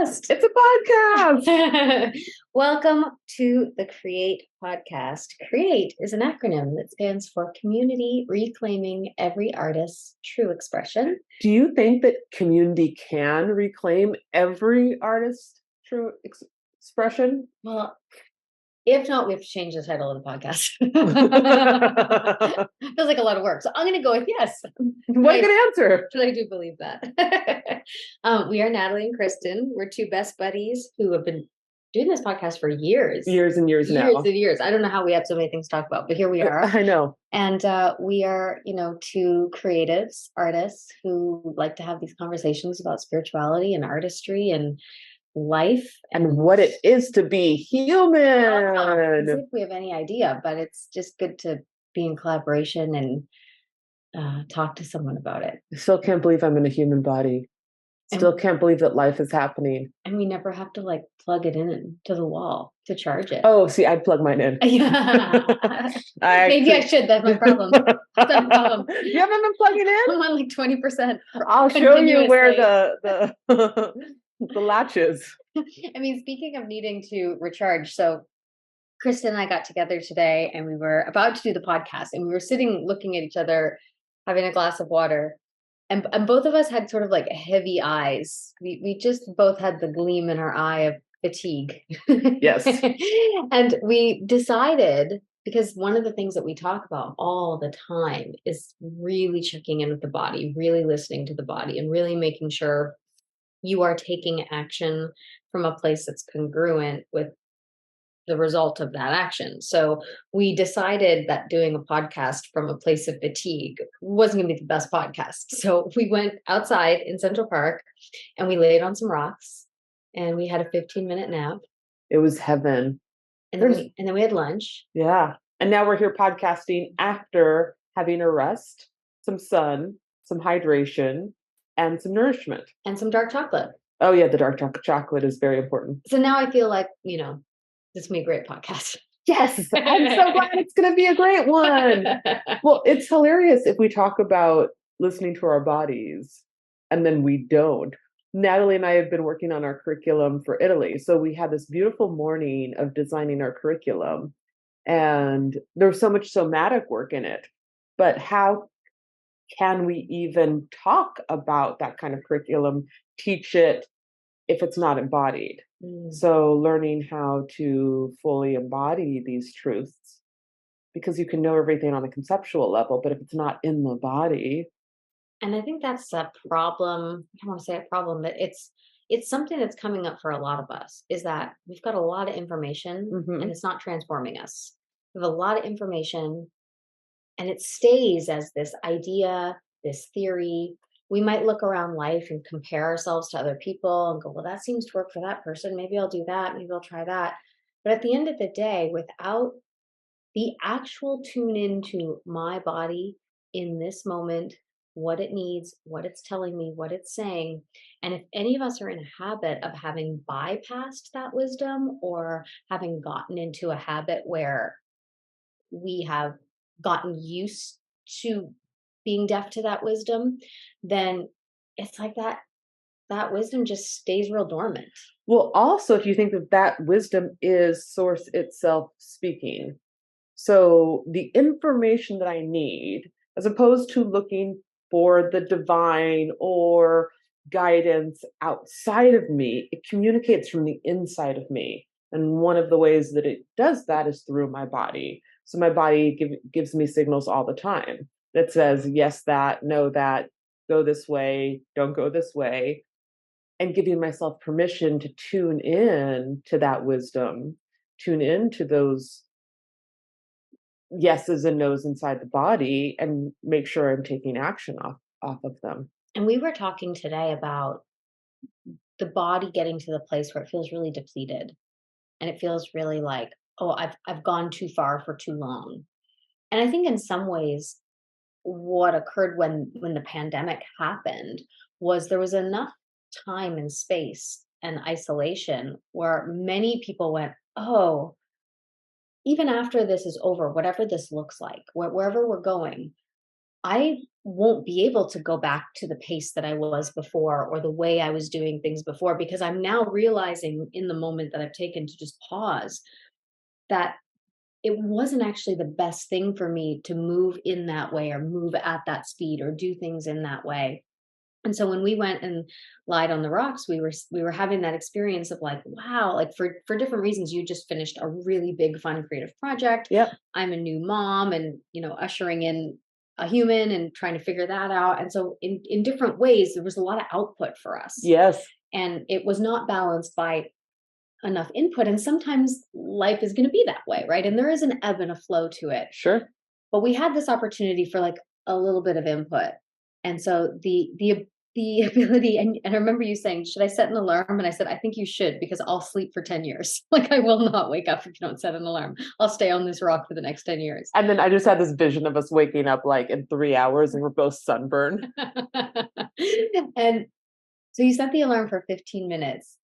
podcast. It's a podcast. Welcome to the Create podcast. Create is an acronym that stands for Community Reclaiming Every Artist's True Expression. Do you think that community can reclaim every artist's true expression? Well, if not, we have to change the title of the podcast. Feels like a lot of work. So I'm going to go with yes. What a good answer. But I do believe that. We are Natalie and Kristen. We're two best buddies who have been doing this podcast for years. Years and years now. Years and years. I don't know how we have so many things to talk about, but here we are. I know. And we are, two creatives, artists who like to have these conversations about spirituality and artistry and life and what it is to be human. I don't think we have any idea, but it's just good to be in collaboration and talk to someone about it. I still can't believe I'm in a human body. Still can't believe that life is happening. And we never have to plug it in to the wall to charge it. Oh, see, I'd plug mine in. Yeah. Maybe I should. That's my problem. That's my problem. You haven't been plugging in? I'm on 20%. I'll show you where the the latches. I mean, speaking of needing to recharge, so Kristen and I got together today and we were about to do the podcast and we were sitting looking at each other, having a glass of water. And both of us had sort of heavy eyes. We just both had the gleam in our eye of fatigue. Yes. And we decided, because one of the things that we talk about all the time is really checking in with the body, really listening to the body, and really making sure you are taking action from a place that's congruent with the result of that action. So we decided that doing a podcast from a place of fatigue wasn't going to be the best podcast. So we went outside in Central Park and we laid on some rocks and we had a 15-minute nap. It was heaven. And then we had lunch. Yeah. And now we're here podcasting after having a rest, some sun, some hydration, and some nourishment. And some dark chocolate. Oh, yeah. The dark chocolate is very important. So now I feel like, this is going to be a great podcast. Yes. I'm so glad it's going to be a great one. Well, it's hilarious if we talk about listening to our bodies and then we don't. Natalie and I have been working on our curriculum for Italy. So we had this beautiful morning of designing our curriculum. And there's so much somatic work in it. But how can we even talk about that kind of curriculum, teach it if it's not embodied? So learning how to fully embody these truths, because you can know everything on a conceptual level, but if it's not in the body. And I think that's a problem. I don't want to say a problem, but it's something that's coming up for a lot of us, is that we've got a lot of information and it's not transforming us. We have a lot of information and it stays as this idea, this theory. We might look around life and compare ourselves to other people and go, well, that seems to work for that person. Maybe I'll do that. Maybe I'll try that. But at the end of the day, without the actual tune into my body in this moment, what it needs, what it's telling me, what it's saying. And if any of us are in a habit of having bypassed that wisdom or having gotten into a habit where we have gotten used to being deaf to that wisdom, then it's like that wisdom just stays real dormant. Well, also, if you think that wisdom is source itself speaking. So the information that I need, as opposed to looking for the divine or guidance outside of me, it communicates from the inside of me. And one of the ways that it does that is through my body. So my body gives me signals all the time that says, yes, that, no, that, go this way, don't go this way, and giving myself permission to tune in to that wisdom, tune into those yeses and nos inside the body, and make sure I'm taking action off of them. And we were talking today about the body getting to the place where it feels really depleted. And it feels really like, oh, I've gone too far for too long. And I think in some ways, what occurred when the pandemic happened was there was enough time and space and isolation where many people went, oh, even after this is over, whatever this looks like, wherever we're going, I won't be able to go back to the pace that I was before or the way I was doing things before, because I'm now realizing in the moment that I've taken to just pause that it wasn't actually the best thing for me to move in that way or move at that speed or do things in that way. And so when we went and lied on the rocks, we were having that experience of like, wow, like for different reasons, you just finished a really big, fun, creative project. Yep. I'm a new mom, and ushering in a human and trying to figure that out. And so in different ways, there was a lot of output for us, Yes. and it was not balanced by enough input. And sometimes life is going to be that way, right? And there is an ebb and a flow to it. Sure. But we had this opportunity for like a little bit of input. And so the ability, and I remember you saying, should I set an alarm? And I said, I think you should, because I'll sleep for 10 years. Like, I will not wake up if you don't set an alarm. I'll stay on this rock for the next 10 years. And then I just had this vision of us waking up like in 3 hours and we're both sunburned. And so you set the alarm for 15 minutes.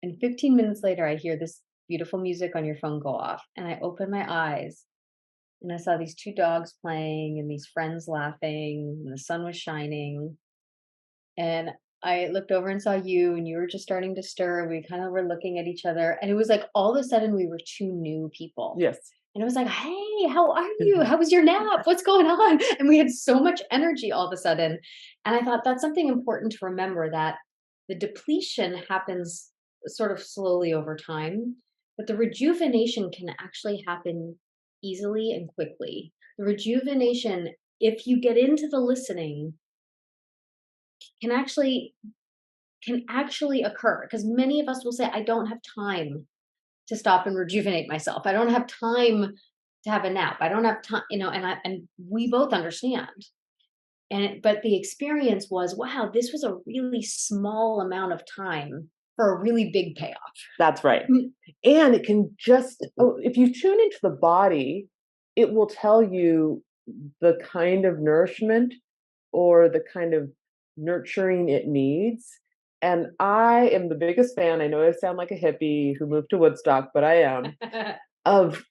And 15 minutes later, I hear this beautiful music on your phone go off. And I open my eyes and I saw these two dogs playing and these friends laughing, and the sun was shining. And I looked over and saw you, and you were just starting to stir. We kind of were looking at each other, and it was like all of a sudden we were two new people. Yes. And it was like, hey, how are you? How was your nap? What's going on? And we had so much energy all of a sudden. And I thought that's something important to remember, that the depletion happens sort of slowly over time, but the rejuvenation can actually happen easily and quickly. The rejuvenation, if you get into the listening, can actually occur, because many of us will say, I don't have time to stop and rejuvenate myself. I don't have time to have a nap. I don't have time, and we both understand. But the experience was, wow, this was a really small amount of time for a really big payoff. That's right. And it can just, if you tune into the body, it will tell you the kind of nourishment or the kind of nurturing it needs. And I am the biggest fan, I know I sound like a hippie who moved to Woodstock, but I am, of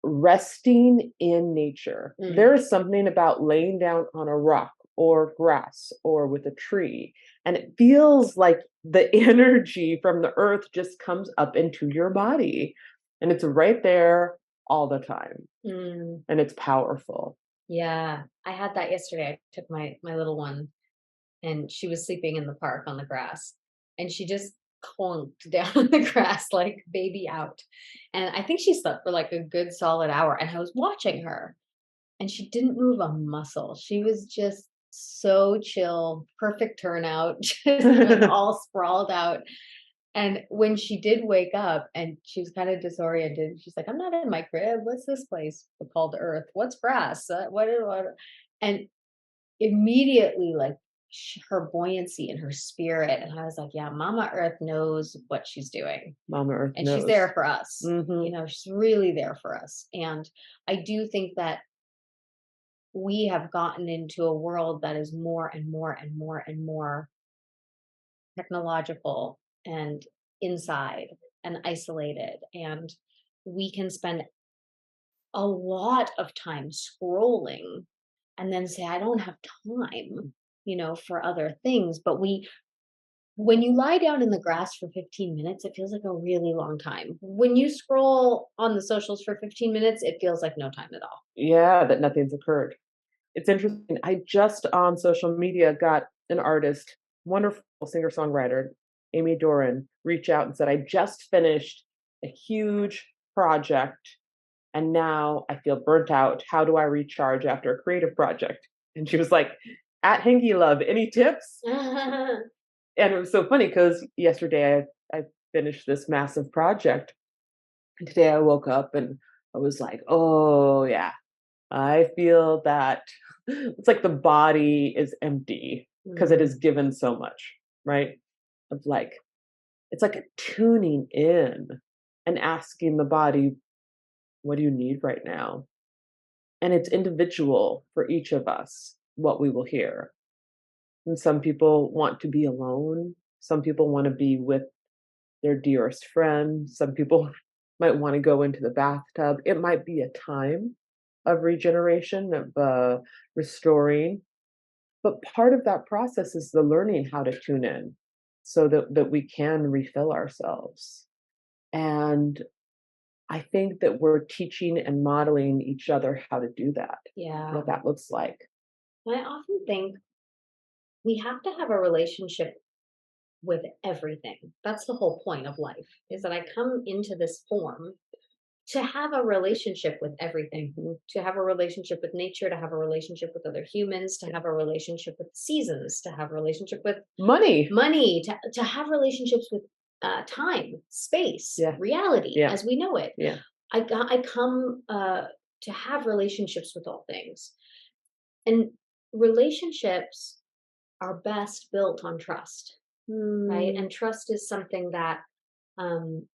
resting in nature. There is something about laying down on a rock or grass or with a tree, and it feels like the energy from the earth just comes up into your body, and it's right there all the time. And it's powerful. Yeah, I had that yesterday. I took my little one, and she was sleeping in the park on the grass, and she just clunked down on the grass like baby out. And I think she slept for like a good solid hour, and I was watching her, and she didn't move a muscle. She was just so chill, perfect turnout, just like all sprawled out. And when she did wake up and she was kind of disoriented, she's like, I'm not in my crib. What's this place called Earth? What's grass? What? And immediately, like, her buoyancy and her spirit. And I was like, yeah, Mama Earth knows what she's doing. Mama Earth And knows. she's there for us. Mm-hmm. She's really there for us. And I do think that we have gotten into a world that is more and more and more and more technological and inside and isolated. And we can spend a lot of time scrolling and then say, I don't have time, for other things. But when you lie down in the grass for 15 minutes, it feels like a really long time. When you scroll on the socials for 15 minutes, it feels like no time at all. Yeah, that nothing's occurred. It's interesting. I just on social media got an artist, wonderful singer-songwriter, Amy Doran, reach out and said, I just finished a huge project and now I feel burnt out. How do I recharge after a creative project? And she was like, at Hingy Love, any tips? And it was so funny because yesterday I finished this massive project. And today I woke up and I was like, oh, yeah, I feel that it's like the body is empty because it is given so much, right? Of like, it's like a tuning in and asking the body, what do you need right now? And it's individual for each of us what we will hear. And some people want to be alone. Some people want to be with their dearest friend. Some people might want to go into the bathtub. It might be a time of regeneration, of restoring. But part of that process is the learning how to tune in so that we can refill ourselves. And I think that we're teaching and modeling each other how to do that, Yeah. what that looks like. I often think we have to have a relationship with everything. That's the whole point of life, is that I come into this form to have a relationship with everything, Mhm. to have a relationship with nature, to have a relationship with other humans, to have a relationship with seasons, to have a relationship with Money. money, to have relationships with time, space, Yeah. reality Yeah. as we know it. Yeah. I come to have relationships with all things. And relationships are best built on trust, right? Mm, And trust is something that, um,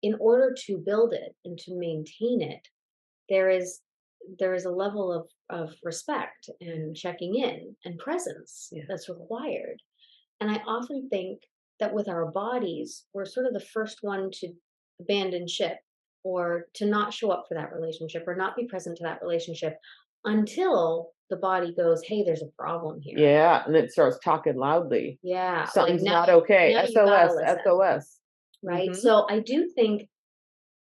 in order to build it and to maintain it, there is there is a level of respect and checking in and presence yeah. that's required. And I often think that with our bodies, we're sort of the first one to abandon ship or to not show up for that relationship or not be present to that relationship until the body goes, hey, there's a problem here. Yeah. And it starts talking loudly. Yeah, like Something's not okay. now you gotta SOS, listen, SOS. right? Mhm. So I do think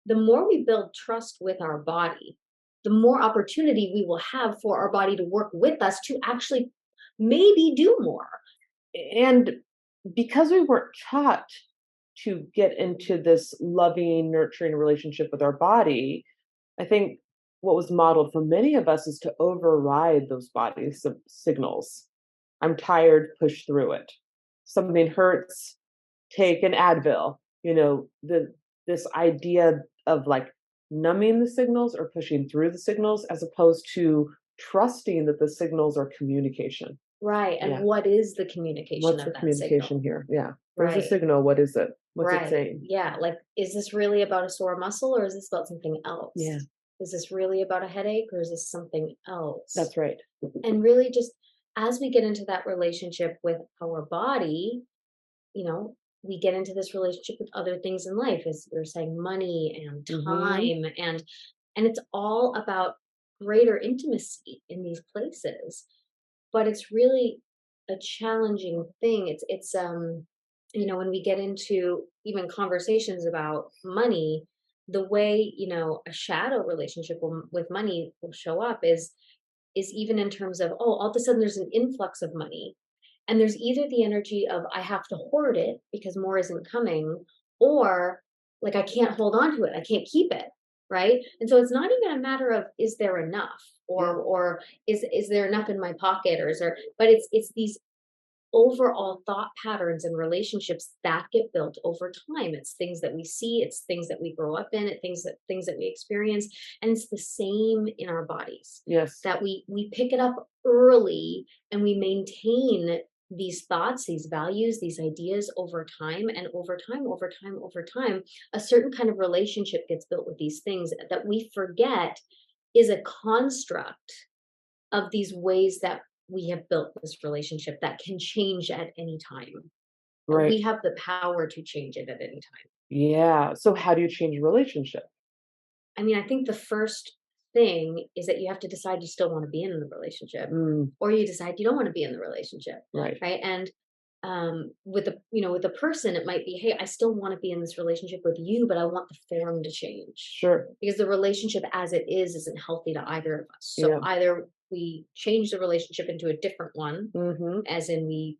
the more we build trust with our body, the more opportunity we will have for our body to work with us to actually maybe do more. And because we weren't taught to get into this loving, nurturing relationship with our body, I think what was modeled for many of us is to override those body signals. I'm tired, push through it. Something hurts, take an Advil. This idea of like numbing the signals or pushing through the signals as opposed to trusting that the signals are communication. Right. And Yeah. what is the communication What's of the that signal? communication here? Yeah. There's a Right. signal. What is it? What's it Right. saying? Yeah. Like, is this really about a sore muscle or is this about something Yeah, else? Is this really about a headache or is this something else? that's right. And really, just as we get into that relationship with our body, you know, we get into this relationship with other things in life, as we are saying, money and Mhm. time, and it's all about greater intimacy in these places. But it's really a challenging thing. When we get into even conversations about money, the way, a shadow relationship with money will show up is even in terms of, oh, all of a sudden there's an influx of money. And there's either the energy of I have to hoard it because more isn't coming, or like I can't hold on to it. I can't keep it. Right. And so it's not even a matter of is there enough Yeah. or is there enough in my pocket or is there, but it's these overall thought patterns and relationships that get built over time. It's things that we see, it's things that we grow up in, it's things that we experience, and it's the same in our bodies. Yes. That we pick it up early and we maintain these thoughts, these values, these ideas over time, and over time, a certain kind of relationship gets built with these things that we forget is a construct of these ways that we have built this relationship that can change at any time. And Right. we have the power to change it at any time. Yeah. So how do you change a relationship? I mean, I think the first thing is that you have to decide you still want to be in the relationship, Mm, or you decide you don't want to be in the relationship, right. right? And with the person, it might be, hey, I still want to be in this relationship with you, but I want the form to change Sure. because the relationship as it is isn't healthy to either of us. So Yeah. either we change the relationship into a different one, Mhm. as in we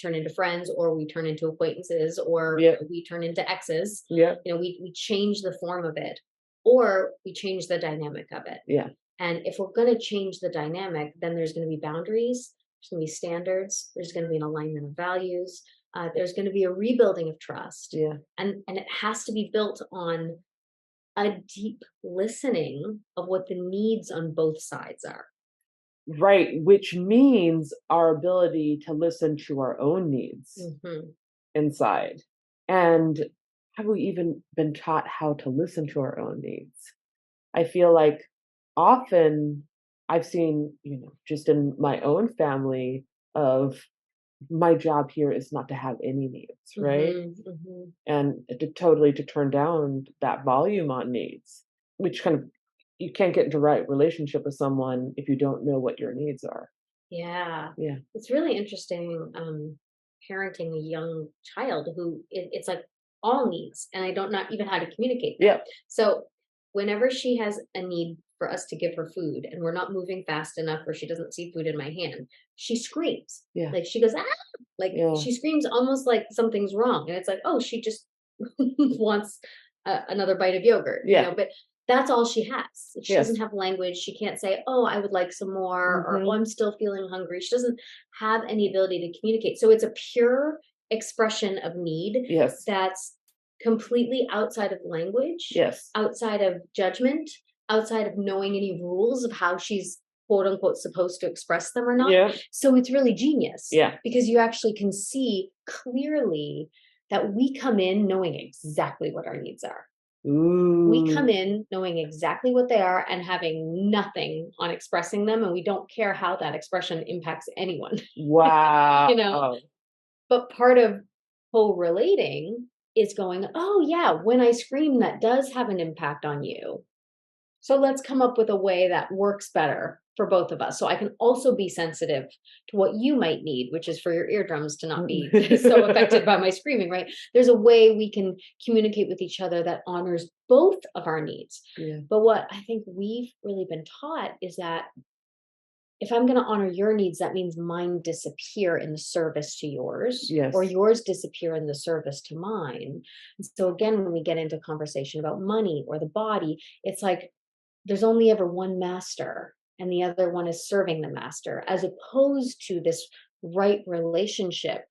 turn into friends or we turn into acquaintances or Yeah. we turn into exes. Yeah. We change the form of it or we change the dynamic of it. Yeah. And if we're going to change the dynamic, then there's going to be boundaries, there's going to be standards, there's going to be an alignment of values, there's going to be a rebuilding of trust, Yeah. and it has to be built on a deep listening of what the needs on both sides are. Right, which means our ability to listen to our own needs Hmm. inside. And have we even been taught how to listen to our own needs? I feel like often I've seen, just in my own family of my job here is not to have any needs, right? Hmm. Hmm. And to turn down that volume on needs, which kind of you can't get into right relationship with someone if you don't know what your needs are. Yeah. Yeah. It's really interesting, parenting a young child who it's like all needs, and I don't not even how to communicate that. Yep. So whenever she has a need for us to give her food and we're not moving fast enough or she doesn't see food in my hand, she screams. Yeah. Like she goes, ah, like Yeah. she screams almost like something's wrong. And it's like, oh, she just wants another bite of yogurt, Yeah. but that's all she has. She doesn't Yes. have language. She can't say, "Oh, I would like some more," or "Oh, Hmm. I'm still feeling hungry." She doesn't have any ability to communicate. So it's a pure expression of need Yes. that's completely outside of language, Yes. outside of judgment, outside of knowing any rules of how she's quote unquote supposed to express them or not. Yeah. So it's really genius Yeah. because you actually can see clearly that we come in knowing exactly what our needs are. We come Ooh. in knowing exactly what they are and having nothing on expressing them, and we don't care how that expression impacts anyone, Wow. you know? But part of co-relating is going, "Oh, yeah, when I scream, that does have an impact on you. So let's come up with a way that works better for both of us. So I can also be sensitive to what you might need, which is for your eardrums to not be so affected by my screaming, right? There's a way we can communicate with each other that honors both of our needs. Yeah. But what I think we've really been taught is that if I'm going to honor your needs, that means mine disappear in the service to yours, or Yes. yours disappear in the service to mine. And so, again, when we get into conversation about money or the body, it's like there's only ever one master and the other one is serving the master, as opposed to this right relationship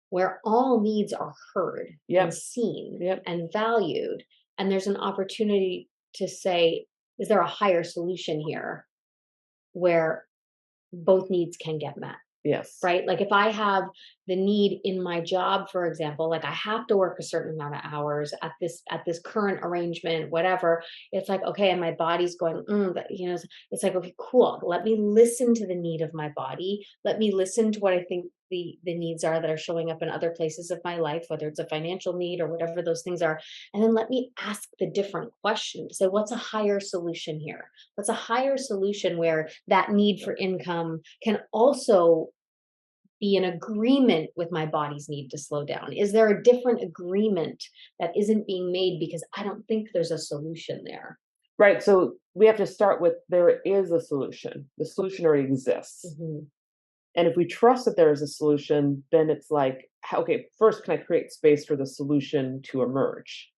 where all needs are heard and Yep. seen Yep. and valued. And there's an opportunity to say, is there a higher solution here where both needs can get met? Yes. Right? Like if I have the need in my job, for example, like I have to work a certain amount of hours at this current arrangement, whatever. It's like, okay, and my body's going, it's like, okay, cool. Let me listen to the need of my body. Let me listen to what I think the needs are that are showing up in other places of my life, whether it's a financial need or whatever those things are. And then let me ask the different questions. So what's a higher solution here? What's a higher solution where that need for income can also be in agreement with my body's need to slow down? Is there a different agreement that isn't being made because I don't think there's a solution there? Right. So we have to start with there is a solution. The solution already exists. Mhm. And if we trust that there is a solution, then it's like, okay, first, can I create space for the solution to emerge?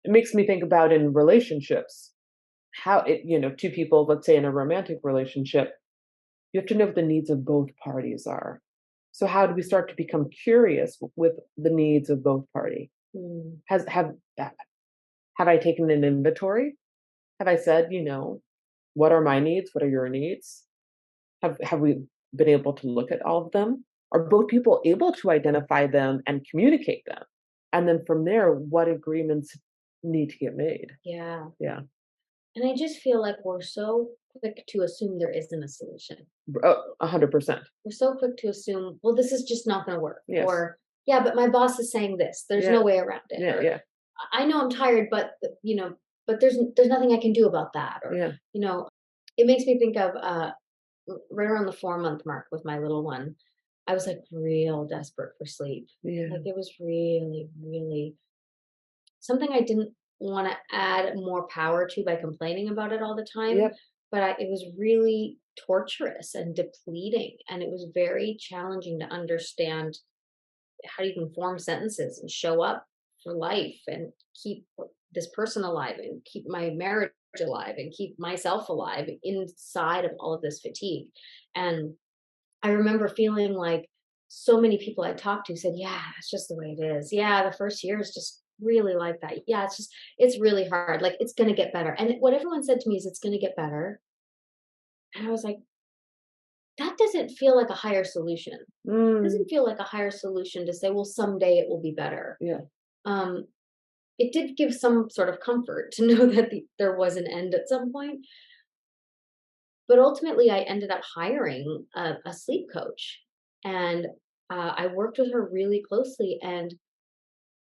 It makes me think about in relationships, how two people, let's say in a romantic relationship, you have to know what the needs of both parties are. So how do we start to become curious with the needs of both party? Mm. Has have I taken an inventory? Have I said, what are my needs? What are your needs? Have we been able to look at all of them? Are both people able to identify them and communicate them? And then from there, what agreements need to get made? Yeah. Yeah. And I just feel like we're so quick to assume there isn't a solution. Oh, 100%. We're so quick to assume, well, this is just not going to work. Yes. Or, yeah, but my boss is saying this. There's Yeah. no way around it. Yeah. Or Yeah. I know I'm tired, but but there's nothing I can do about that. Or, Yeah. it makes me think of right around the 4 month mark with my little one. I was like real desperate for sleep. Yeah. Like it was really, really something I didn't want to add more power to by complaining about it all the time. Yep. But it was really torturous and depleting. And it was very challenging to understand how you can form sentences and show up for life and keep this person alive and keep my marriage alive and keep myself alive inside of all of this fatigue. And I remember feeling like so many people I talked to said, yeah, it's just the way it is. Yeah, the first year is just really like that. Yeah, it's really hard. Like it's going to get better. And what everyone said to me is it's going to get better. And I was like, that doesn't feel like a higher solution. It Mm, doesn't feel like a higher solution to say, well, someday it will be better. yeah. Um, it did give some sort of comfort to know that there was an end at some point. But ultimately, I ended up hiring a sleep coach, and I worked with her really closely. And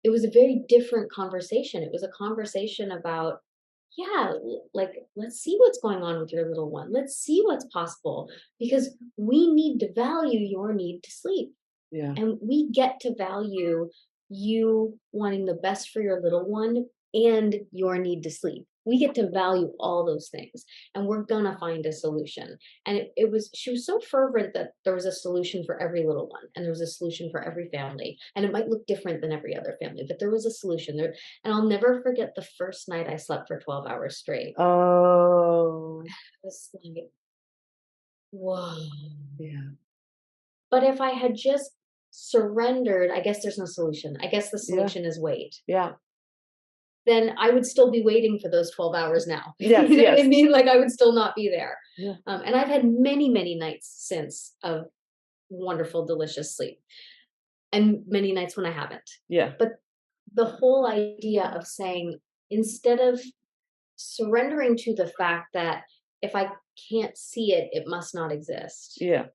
it was a very different conversation. It was a conversation about yeah, like, let's see what's going on with your little one. Let's see what's possible because we need to value your need to sleep. Yeah. And we get to value you wanting the best for your little one and your need to sleep. We get to value all those things and we're gonna find a solution. And she was so fervent that there was a solution for every little one and there was a solution for every family. And it might look different than every other family, but there was a solution there. And I'll never forget the first night I slept for 12 hours straight. Oh, It was like, whoa. yeah. But if I had just surrendered, I guess there's no solution. I guess the Yeah. solution is wait. Yeah. Then I would still be waiting for those 12 hours now. Yes. You know what I Yes. mean? Like I would still not be there. Yeah. And I've had many, many nights since of wonderful, delicious sleep, and many nights when I haven't. Yeah. But the whole idea of saying, instead of surrendering to the fact that if I can't see it, it must not exist, Yeah.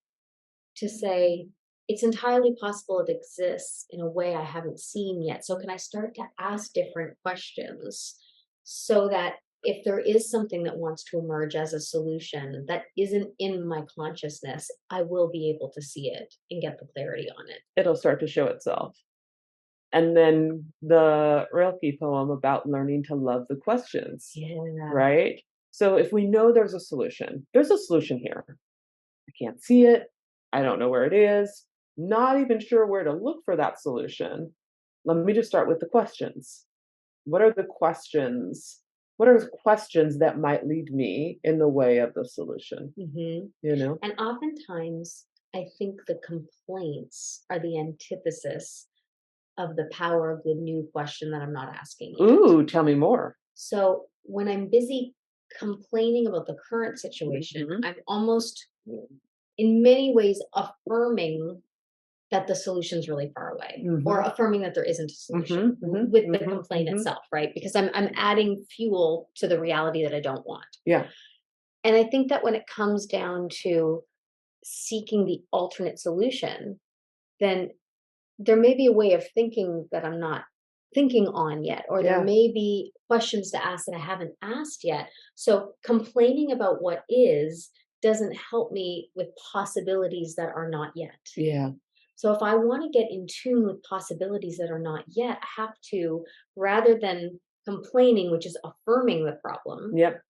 to say, it's entirely possible it exists in a way I haven't seen yet. So, can I start to ask different questions so that if there is something that wants to emerge as a solution that isn't in my consciousness, I will be able to see it and get the clarity on it. It'll start to show itself. And then the Rilke poem about learning to love the questions, Yeah. right? So if we know there's a solution here. I can't see it. I don't know where it is. Not even sure where to look for that solution. Let me just start with the questions. What are the questions? What are questions that might lead me in the way of the solution? Hmm. You know? And oftentimes, I think the complaints are the antithesis of the power of the new question that I'm not asking yet. Ooh, tell me more. So when I'm busy complaining about the current situation, Mhm. I'm almost in many ways affirming that the solution's really far away, or Mhm. affirming that there isn't a solution Mhm. Mhm. with the Mhm. complaint Mhm. itself, right? Because I'm adding fuel to the reality that I don't want. Yeah. And I think that when it comes down to seeking the alternate solution, then there may be a way of thinking that I'm not thinking on yet, or there Yeah. may be questions to ask that I haven't asked yet. So complaining about what is doesn't help me with possibilities that are not yet. Yeah. So if I want to get in tune with possibilities that are not yet, I have to, rather than complaining, which is affirming the problem, Yep.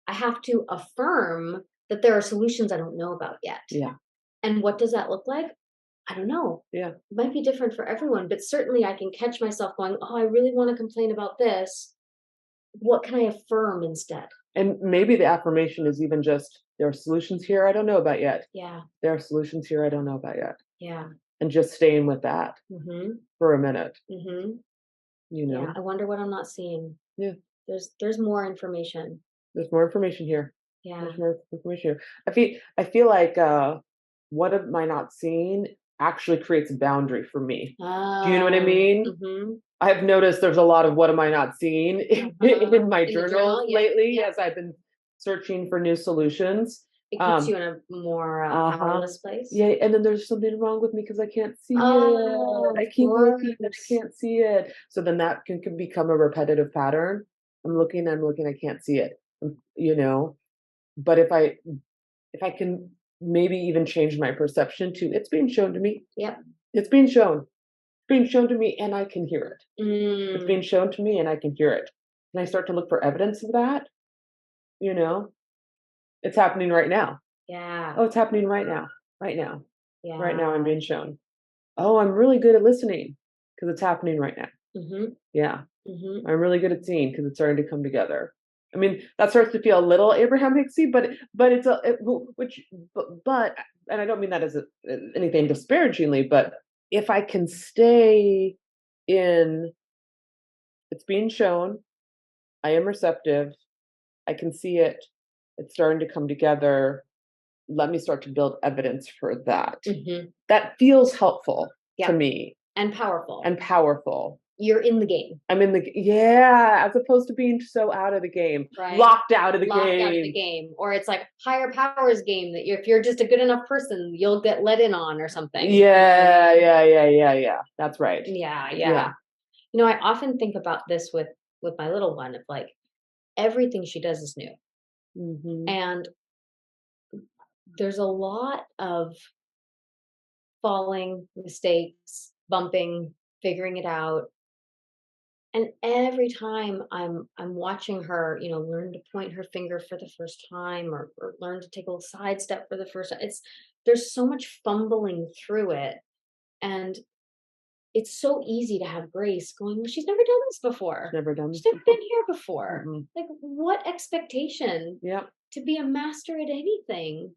I have to affirm that there are solutions I don't know about yet. Yeah. And what does that look like? I don't know. Yeah. It might be different for everyone, but certainly I can catch myself going, oh, I really want to complain about this. What can I affirm instead? And maybe the affirmation is even just there are solutions here I don't know about yet. Yeah. There are solutions here I don't know about yet. Yeah. And just staying with that Mm-hmm. for a minute, Mm-hmm. you Yeah. know? I wonder what I'm not seeing. Yeah. There's more information. There's more information here. Yeah. There's more information here. I feel like what am I not seeing actually creates a boundary for me. Do you know what I mean? Mm-hmm. I've noticed there's a lot of what am I not seeing in my In the journals journal. Yep. lately Yep. as I've been searching for new solutions. It keeps you in a more Uh-huh. powerless place. Yeah, and then there's something wrong with me because I can't see Oh, it. I of keep looking and I course. can't see it. So then that can become a repetitive pattern. I'm looking, I can't see it. You know, but if I can maybe even change my perception to it's being shown to me. Yep. It's being shown. It's being shown to me and I can hear it. It's Mm, being shown to me and I can hear it. And I start to look for evidence of that, you know, it's happening right now. yeah. Oh, it's happening right now. Right now. Right now I'm Yeah. being shown. Oh, I'm really good at listening because it's happening right now. Mm-hmm. Yeah. Mm-hmm. I'm really good at seeing because it's starting to come together. I mean, that starts to feel a little Abraham Hicksy, but it's which but and I don't mean that as anything disparagingly, but if I can stay in it's being shown, I am receptive, I can see it, it's starting to come together. Let me start to build evidence for that. Mm-hmm. That feels helpful to Yeah. me And powerful. and powerful. You're in the game. I'm in the yeah, as opposed to being so out of the game, Right. locked out of the Locked game. out of the game. Or it's like higher powers game that if you're just a good enough person, you'll get let in on or something. Yeah. That's right. Yeah. Yeah. You know, I often think about this with my little one of like, everything she does is new. Mhm. And there's a lot of falling, mistakes, bumping, figuring it out. And every time I'm watching her, learn to point her finger for the first time, or learn to take a little sidestep for the first time. There's so much fumbling through it. And it's so easy to have grace going, well, she's never done this before. Never done She's this never before. been here before. Mm-mm. Like, what expectation Yep. to be a master at anything?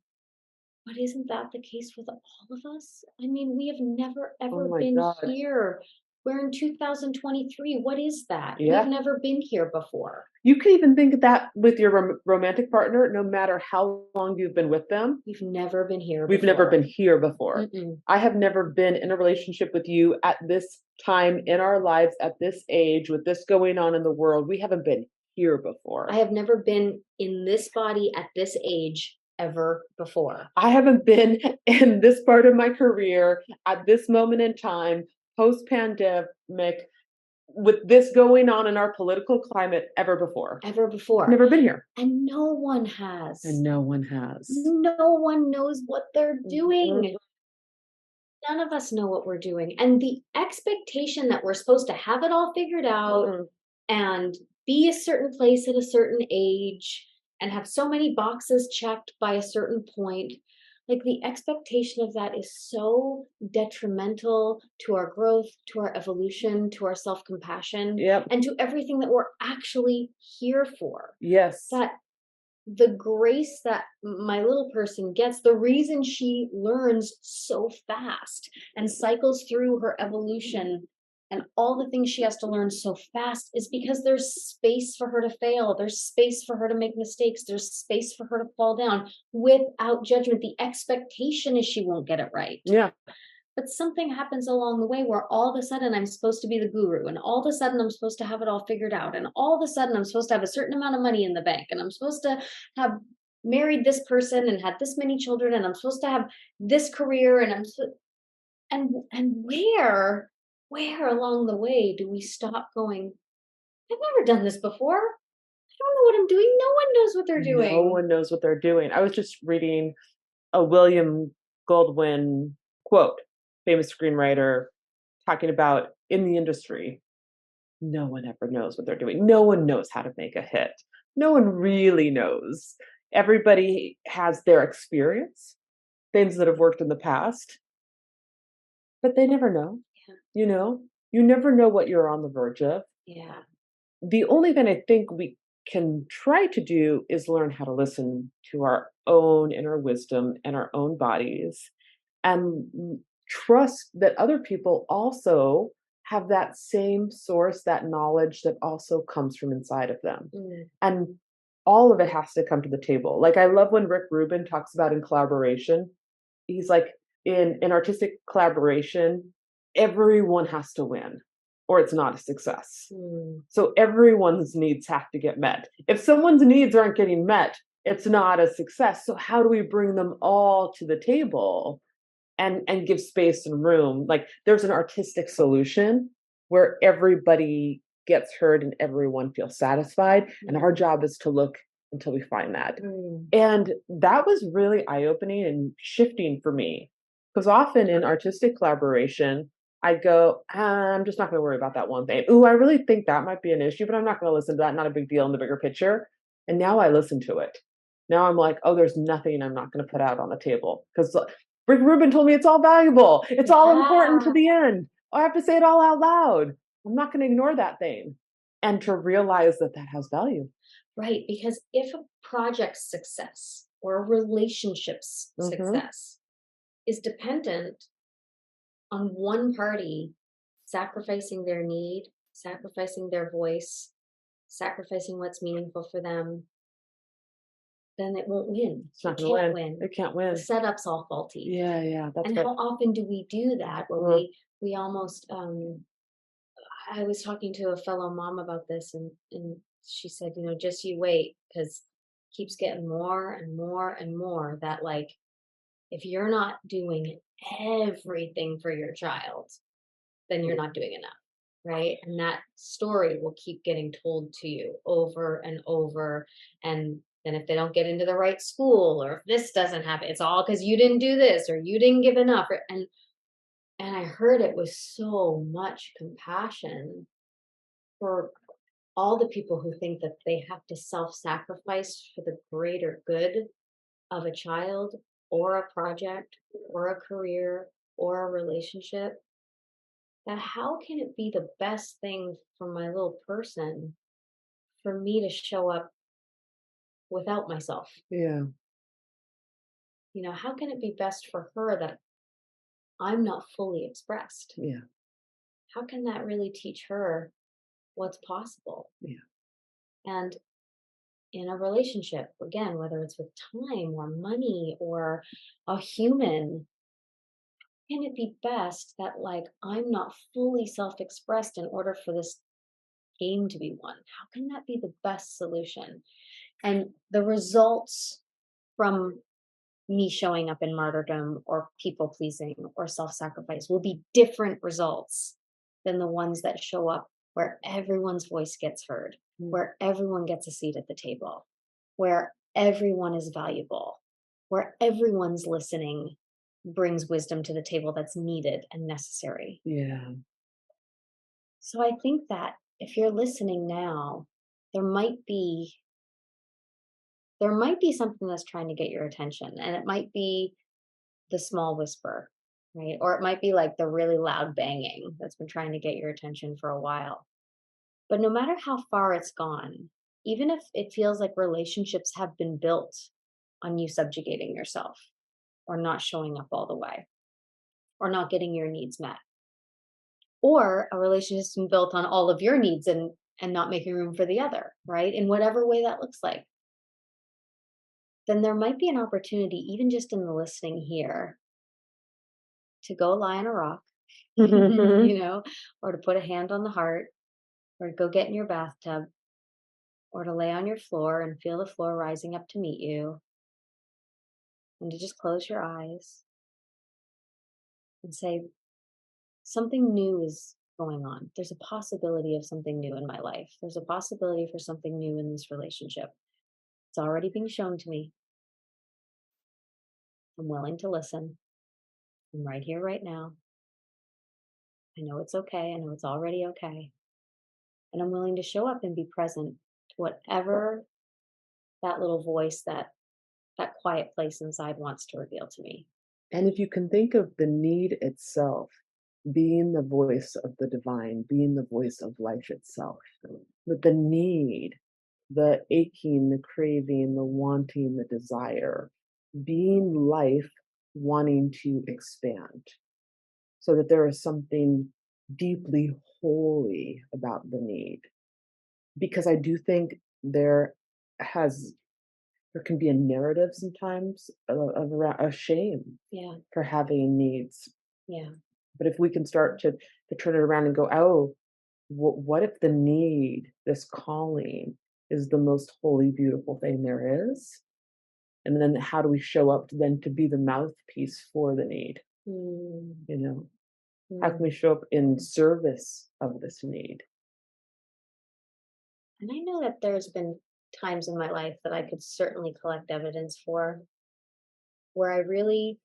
But isn't that the case with all of us? I mean, we have never Oh ever my been god. here. We're in 2023. What is that? We've Yeah. never been here before. You can even think of that with your romantic partner, no matter how long you've been with them. We've never been here We've never before. been here before. Mm-mm. I have never been in a relationship with you at this time in our lives, at this age, with this going on in the world. We haven't been here before. I have never been in this body at this age ever before. I haven't been in this part of my career at this moment in time, post pandemic, with this going on in our political climate ever before. Ever I've before. never been here. And no one has. And no one has. No one knows what they're doing. Mhm. None of us know what we're doing. And the expectation that we're supposed to have it all figured out Mm-mm. and be a certain place at a certain age and have so many boxes checked by a certain point, like the expectation of that is so detrimental to our growth, to our evolution, to our self-compassion, Yep. and to everything that we're actually here for. Yes. That the grace that my little person gets, the reason she learns so fast and cycles through her evolution and all the things she has to learn so fast is because there's space for her to fail. There's space for her to make mistakes. There's space for her to fall down without judgment. The expectation is she won't get it right. Yeah. But something happens along the way where all of a sudden I'm supposed to be the guru, and all of a sudden I'm supposed to have it all figured out, and all of a sudden I'm supposed to have a certain amount of money in the bank, and I'm supposed to have married this person and had this many children, and I'm supposed to have this career, and and where along the way do we stop going, I've never done this before. I don't know what I'm doing. No one knows what they're No doing. one knows what they're doing. I was just reading a William Goldwyn quote, famous screenwriter, talking about in the industry, no one ever knows what they're doing. No one knows how to make a hit. No one really knows. Everybody has their experience, things that have worked in the past, but they never know. Yeah. You know, you never know what you're on the verge of. Yeah. The only thing I think we can try to do is learn how to listen to our own inner wisdom and our own bodies and trust that other people also have that same source, that knowledge that also comes from inside of them. Mm. And all of it has to come to the table. Like I love when Rick Rubin talks about in collaboration, he's like in artistic collaboration, everyone has to win or it's not a success. Mm. So everyone's needs have to get met. If someone's needs aren't getting met, it's not a success. So how do we bring them all to the table and give space and room? Like there's an artistic solution where everybody gets heard and everyone feels satisfied. And our job is to look until we find that. Mm. And that was really eye-opening and shifting for me. Because often in artistic collaboration, I go, I'm just not going to worry about that one thing. Ooh, I really think that might be an issue, but I'm not going to listen to that. Not a big deal in the bigger picture. And now I listen to it. Now I'm like, oh, there's nothing I'm not going to put out on the table. Because Rick Rubin told me it's all valuable. It's all important to Yeah. the end. I have to say it all out loud. I'm not going to ignore that thing. And to realize that that has value. Right, because if a project's success or a relationship's Mhm. success is dependent on one party sacrificing their need, sacrificing their voice, sacrificing what's meaningful for them, then it won't win. It's not It going to can't win. win. It can't The win. setup's all faulty. Yeah, that's And right. how often do we do that where Mm. we almost I was talking to a fellow mom about this, and she said, just you wait, because keeps getting more and more and more that, like, if you're not doing everything for your child, then you're not doing enough. right? And that story will keep getting told to you over and over. And then if they don't get into the right school, or if this doesn't happen, it's all because you didn't do this or you didn't give enough. And I heard it with so much compassion for all the people who think that they have to self-sacrifice for the greater good of a child or a project or a career or a relationship. That how can it be the best thing for my little person for me to show up without myself? Yeah. How can it be best for her that I'm not fully expressed? Yeah. How can that really teach her what's possible? Yeah. And in a relationship, again, whether it's with time or money or a human, can it be best that, like, I'm not fully self-expressed in order for this game to be won? How can that be the best solution? And the results from me showing up in martyrdom or people pleasing or self sacrifice will be different results than the ones that show up where everyone's voice gets heard, Mm. where everyone gets a seat at the table, where everyone is valuable, where everyone's listening brings wisdom to the table that's needed and necessary. Yeah. So I think that if you're listening now, there might be there might be something that's trying to get your attention, and it might be the small whisper, right? Or it might be like the really loud banging that's been trying to get your attention for a while. But no matter how far it's gone, even if it feels like relationships have been built on you subjugating yourself or not showing up all the way or not getting your needs met, or a relationship's been built on all of your needs and not making room for the other, right? In whatever way that looks like, then there might be an opportunity, even just in the listening here, to go lie on a rock, or to put a hand on the heart, or to go get in your bathtub, or to lay on your floor and feel the floor rising up to meet you, and to just close your eyes and say, something new is going on. There's a possibility of something new in my life. There's a possibility for something new in this relationship. It's already being shown to me. I'm willing to listen. I'm right here, right now. I know it's okay. I know it's already okay. And I'm willing to show up and be present to whatever that little voice, that quiet place inside wants to reveal to me. And if you can think of the need itself being the voice of the divine, being the voice of life itself, but the need, the aching, the craving, the wanting, the desire, being life wanting to expand, so that there is something deeply holy about the need. Because I do think has there can be a narrative sometimes of around a shame Yeah. for having needs. Yeah. But if we can start to turn it around and go, oh, what if the need, this calling, is the most holy, beautiful thing there is? And then how do we show up then to be the mouthpiece for the need? Mm, You know, how can mm. we show up in service of this need? And I know that there's been times in my life that I could certainly collect evidence for where I really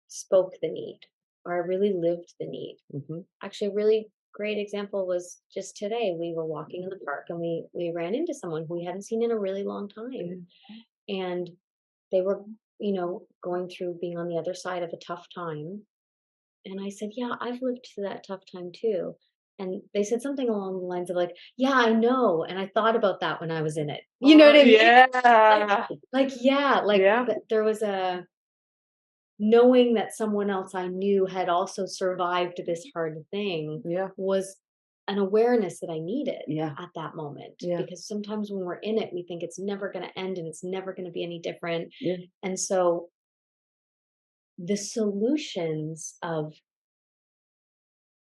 spoke the need or I really lived the need. Hmm. Actually, a really great example was just today. We were walking in the park and we ran into someone who we hadn't seen in a really long time. And they were, going through being on the other side of a tough time. And I said, "Yeah, I've lived through that tough time too." And they said something along the lines of like, "Yeah, I know. And I thought about that when I was in it." You know what I mean? Yeah. Yeah, like Yeah. there was a knowing that someone else I knew had also survived this hard thing Yeah. was an awareness that I needed Yeah. at that moment. Yeah. Because sometimes when we're in it, we think it's never going to end and it's never going to be any different. Yeah. And so the solutions of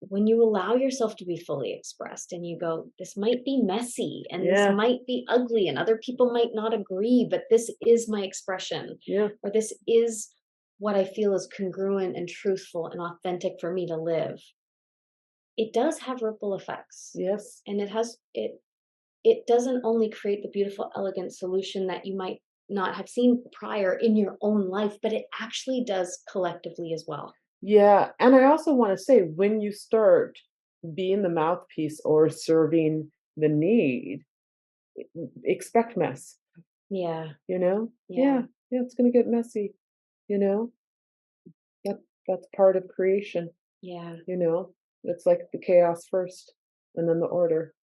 when you allow yourself to be fully expressed and you go, this might be messy and this Yeah. might be ugly and other people might not agree, but this is my expression, Yeah. or this is what I feel is congruent and truthful and authentic for me to live. it does have ripple effects. Yes. And it doesn't only create the beautiful, elegant solution that you might not have seen prior in your own life, but it actually does collectively as well. Yeah. And I also want to say, when you start being the mouthpiece or serving the need, expect mess, Yeah. you know? Yeah. Yeah. Yeah. It's going to get messy, you know? That, that's part of creation, Yeah. you know? It's like the chaos first and then the order.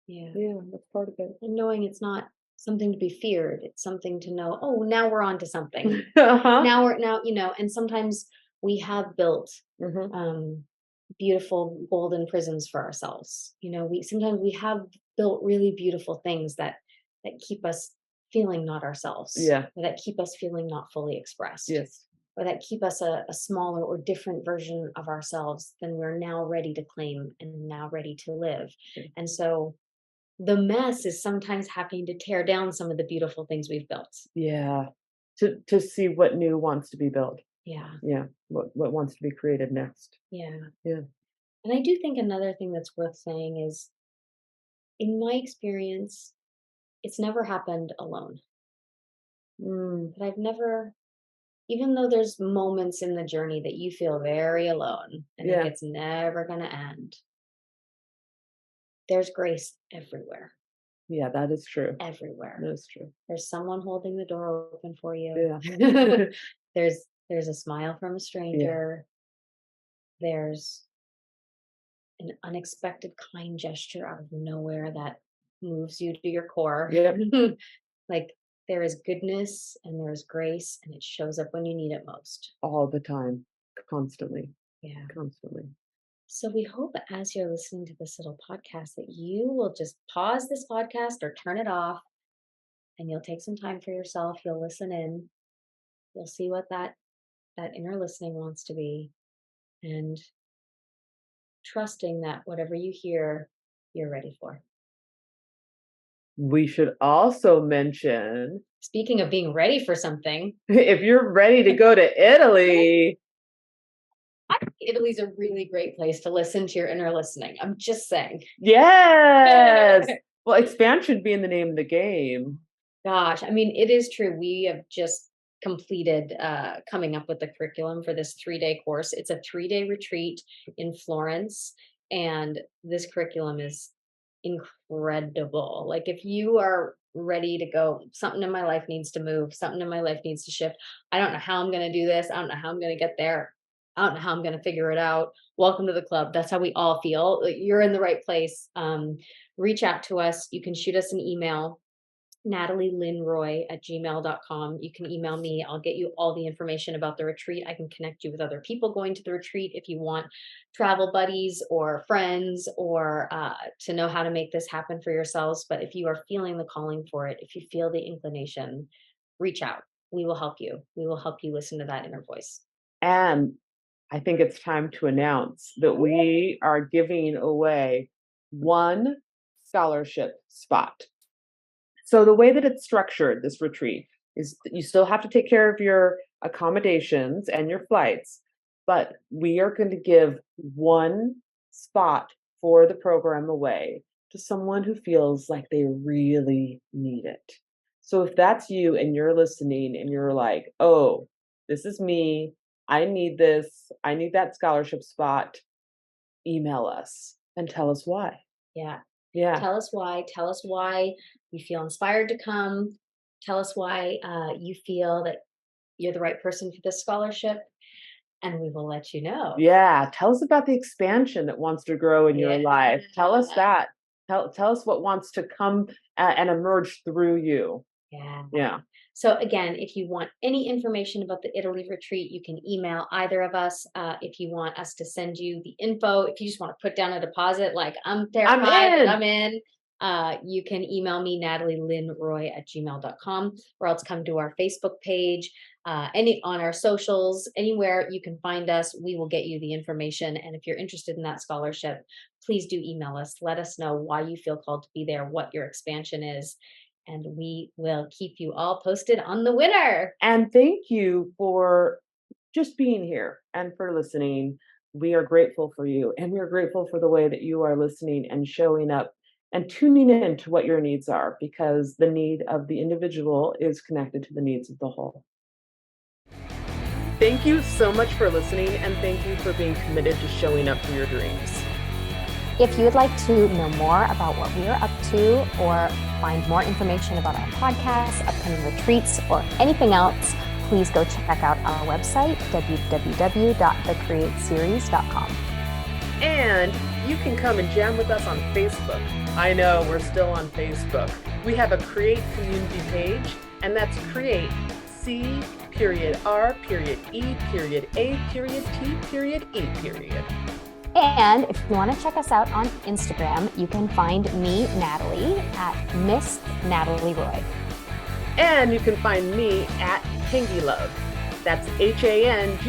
Yeah. Yeah. That's part of it. And knowing it's not something to be feared, it's something to know, oh, now we're on to something. Uh-huh. Now, and sometimes we have built Hmm. um beautiful golden prisons for ourselves. We sometimes we have built really beautiful things that keep us feeling not ourselves, Yeah. or that keep us feeling not fully expressed, Yes. or that keep us a smaller or different version of ourselves than we're now ready to claim and now ready to live. Yeah. And so the mess is sometimes having to tear down some of the beautiful things we've built. Yeah. To see what new wants to be built. Yeah. Yeah. What wants to be created next. Yeah. Yeah. And I do think another thing that's worth saying is, in my experience, it's never happened alone. Mm, But I've never, even though there's moments in the journey that you feel very alone and like yeah. it's never going to end, there's grace everywhere, Yeah, that is true. everywhere. That is true. There's someone holding the door open for you. Yeah. there's a smile from a Yeah. stranger. There's an unexpected kind gesture out of nowhere that moves you to your core. Yep. Like, there is goodness and there is grace, and it shows up when you need it most. All the time. Constantly. Yeah. Constantly. So we hope as you're listening to this little podcast that you will just pause this podcast or turn it off, and you'll take some time for yourself. You'll listen in. You'll see what that inner listening wants to be, and trusting that whatever you hear, you're ready for. We should also mention, Speaking of being ready for something, if you're ready to go to Italy. I think Italy's a really great place to listen to your inner listening. I'm just saying. Yes. Well, expansion being the name of the game. Gosh, I mean, it is true. We have just completed coming up with the curriculum for this 3-day course. It's a 3-day retreat in Florence, and this curriculum is incredible. Like, if you are ready to go, something in my life needs to move, something in my life needs to shift. I don't know how I'm going to do this. I don't know how I'm going to get there. I don't know how I'm going to figure it out. Welcome to the club. That's how we all feel. Like, you're in the right place. Reach out to us. You can shoot us an email, natalielynroy@gmail.com. You can email me. I'll get you all the information about the retreat. I can connect you with other people going to the retreat if you want travel buddies or friends, or to know how to make this happen for yourselves. But if you are feeling the calling for it, if you feel the inclination, reach out. We will help you. We will help you listen to that inner voice. And I think it's time to announce that we are giving away one scholarship spot. So the way that it's structured, this retreat, is that you still have to take care of your accommodations and your flights, but we are going to give one spot for the program away to someone who feels like they really need it. So if that's you and you're listening and you're like, oh, this is me, I need this, I need that scholarship spot, email us and tell us why. Yeah. Yeah. Tell us why. Tell us why you feel inspired to come. Tell us why you feel that you're the right person for this scholarship, and we will let you know. Yeah, tell us about the expansion that wants to grow in your life. Tell us that. Tell us what wants to come and emerge through you. Yeah. Yeah. So again, if you want any information about the Italy retreat, you can email either of us. If you want us to send you the info, if you just want to put down a deposit, like I'm terrified, but I'm in, you can email me, natalielynroy@gmail.com, or else come to our Facebook page, any on our socials, anywhere you can find us. We will get you the information. And if you're interested in that scholarship, please do email us. Let us know why you feel called to be there, what your expansion is, and we will keep you all posted on the winner. And thank you for just being here and for listening. we are grateful for you, and we're grateful for the way that you are listening and showing up and tuning in to what your needs are, because the need of the individual is connected to the needs of the whole. Thank you so much for listening, and thank you for being committed to showing up for your dreams. If you would like to know more about what we are up to, or find more information about our podcast, upcoming retreats, or anything else, please go check out our website, www.thecreateseries.com. And you can come and jam with us on Facebook. I know, we're still on Facebook. We have a Create community page, and that's Create, C.R.E.A.T.E. And if you want to check us out on Instagram, you can find me, Natalie, at Miss Natalie Roy. And you can find me at Hangilove. That's HANGGILOVE.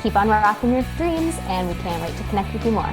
Keep on rocking your dreams, and we can't wait to connect with you more.